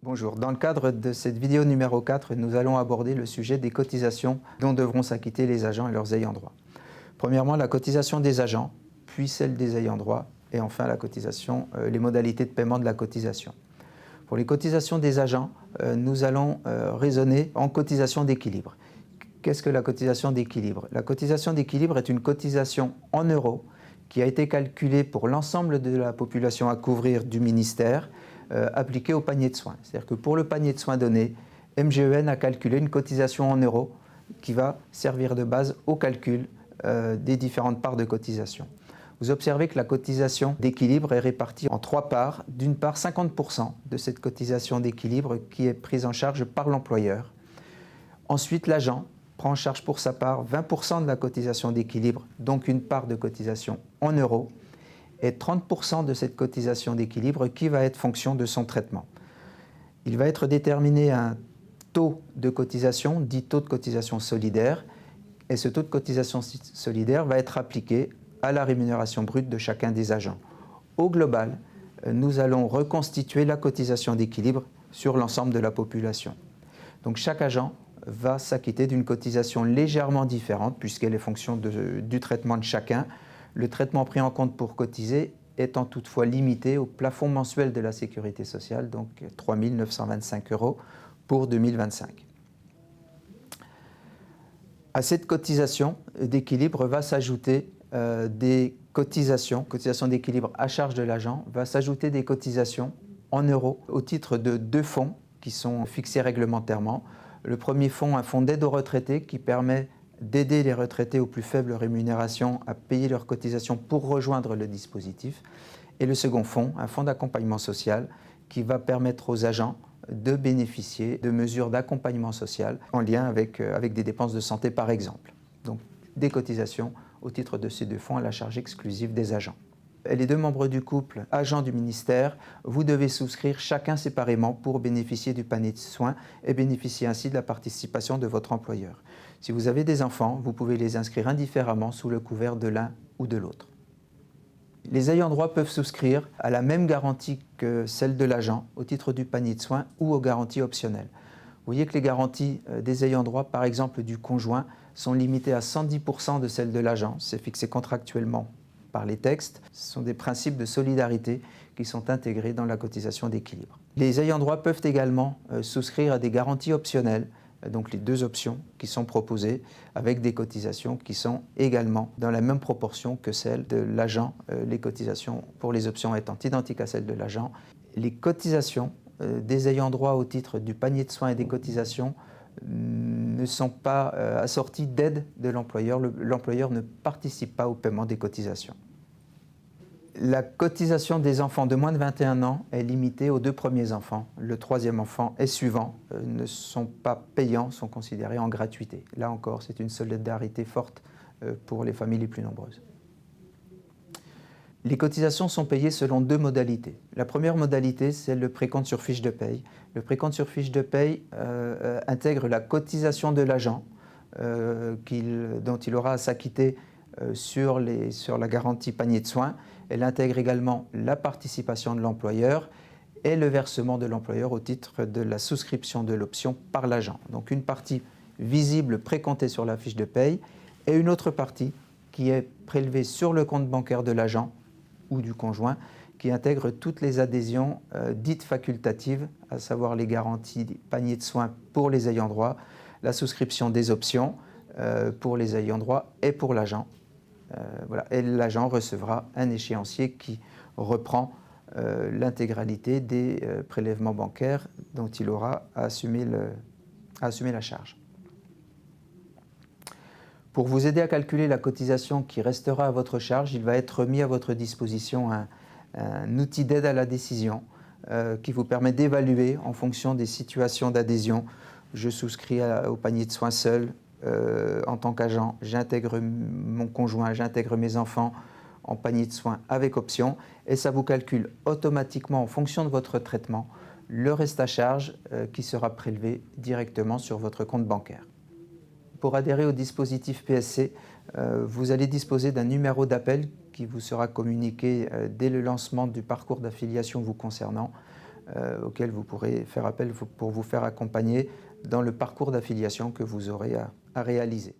Bonjour, dans le cadre de cette vidéo numéro 4, nous allons aborder le sujet des cotisations dont devront s'acquitter les agents et leurs ayants droit. Premièrement, la cotisation des agents, puis celle des ayants droit, et enfin la cotisation, les modalités de paiement de la cotisation. Pour les cotisations des agents, nous allons raisonner en cotisation d'équilibre. Qu'est-ce que la cotisation d'équilibre? La cotisation d'équilibre est une cotisation en euros qui a été calculée pour l'ensemble de la population à couvrir du ministère, appliquée au panier de soins. C'est-à-dire que pour le panier de soins donné, MGEN a calculé une cotisation en euros qui va servir de base au calcul des différentes parts de cotisation. Vous observez que la cotisation d'équilibre est répartie en 3 parts. D'une part, 50% de cette cotisation d'équilibre qui est prise en charge par l'employeur. Ensuite, l'agent prend en charge pour sa part 20% de la cotisation d'équilibre, donc une part de cotisation en euros, et 30% de cette cotisation d'équilibre qui va être fonction de son traitement. Il va être déterminé un taux de cotisation, dit taux de cotisation solidaire, et ce taux de cotisation solidaire va être appliqué à la rémunération brute de chacun des agents. Au global, nous allons reconstituer la cotisation d'équilibre sur l'ensemble de la population. Donc chaque agent va s'acquitter d'une cotisation légèrement différente puisqu'elle est fonction du traitement de chacun. Le traitement pris en compte pour cotiser étant toutefois limité au plafond mensuel de la sécurité sociale, donc 3 925 € pour 2025. À cette cotisation d'équilibre va s'ajouter des cotisations d'équilibre à charge de l'agent, va s'ajouter des cotisations en euros au titre de 2 fonds qui sont fixés réglementairement. Le premier fonds, un fonds d'aide aux retraités qui permet d'aider les retraités aux plus faibles rémunérations à payer leurs cotisations pour rejoindre le dispositif. Et le second fonds, un fonds d'accompagnement social qui va permettre aux agents de bénéficier de mesures d'accompagnement social en lien avec des dépenses de santé par exemple. Donc des cotisations au titre de ces 2 fonds à la charge exclusive des agents. Et les 2 membres du couple, agents du ministère, vous devez souscrire chacun séparément pour bénéficier du panier de soins et bénéficier ainsi de la participation de votre employeur. Si vous avez des enfants, vous pouvez les inscrire indifféremment sous le couvert de l'un ou de l'autre. Les ayants droit peuvent souscrire à la même garantie que celle de l'agent au titre du panier de soins ou aux garanties optionnelles. Vous voyez que les garanties des ayants droit, par exemple du conjoint, sont limitées à 110% de celles de l'agent. C'est fixé contractuellement par les textes. Ce sont des principes de solidarité qui sont intégrés dans la cotisation d'équilibre. Les ayants droit peuvent également souscrire à des garanties optionnelles, donc les 2 options qui sont proposées avec des cotisations qui sont également dans la même proportion que celles de l'agent, les cotisations pour les options étant identiques à celles de l'agent. Les cotisations des ayants droit au titre du panier de soins et des cotisations ne sont pas assorties d'aide de l'employeur. L'employeur ne participe pas au paiement des cotisations. La cotisation des enfants de moins de 21 ans est limitée aux 2 premiers enfants. Le 3e enfant et suivant ne sont pas payants, sont considérés en gratuité. Là encore, c'est une solidarité forte pour les familles les plus nombreuses. Les cotisations sont payées selon 2 modalités. La première modalité, c'est le précompte sur fiche de paye. Le précompte sur fiche de paye intègre la cotisation de l'agent dont il aura à s'acquitter sur la garantie panier de soins. Elle intègre également la participation de l'employeur et le versement de l'employeur au titre de la souscription de l'option par l'agent. Donc une partie visible précomptée sur la fiche de paye et une autre partie qui est prélevée sur le compte bancaire de l'agent ou du conjoint, qui intègre toutes les adhésions dites facultatives, à savoir les garanties panier de soins pour les ayants droit, la souscription des options pour les ayants droit et pour l'agent. Voilà. Et l'agent recevra un échéancier qui reprend l'intégralité des prélèvements bancaires dont il aura à assumer la charge. Pour vous aider à calculer la cotisation qui restera à votre charge, il va être mis à votre disposition un outil d'aide à la décision qui vous permet d'évaluer en fonction des situations d'adhésion. Je souscris au panier de soins seul en tant qu'agent, j'intègre mon conjoint, j'intègre mes enfants en panier de soins avec option et ça vous calcule automatiquement en fonction de votre traitement le reste à charge qui sera prélevé directement sur votre compte bancaire. Pour adhérer au dispositif PSC, vous allez disposer d'un numéro d'appel qui vous sera communiqué dès le lancement du parcours d'affiliation vous concernant. auquel vous pourrez faire appel pour vous faire accompagner dans le parcours d'affiliation que vous aurez à réaliser.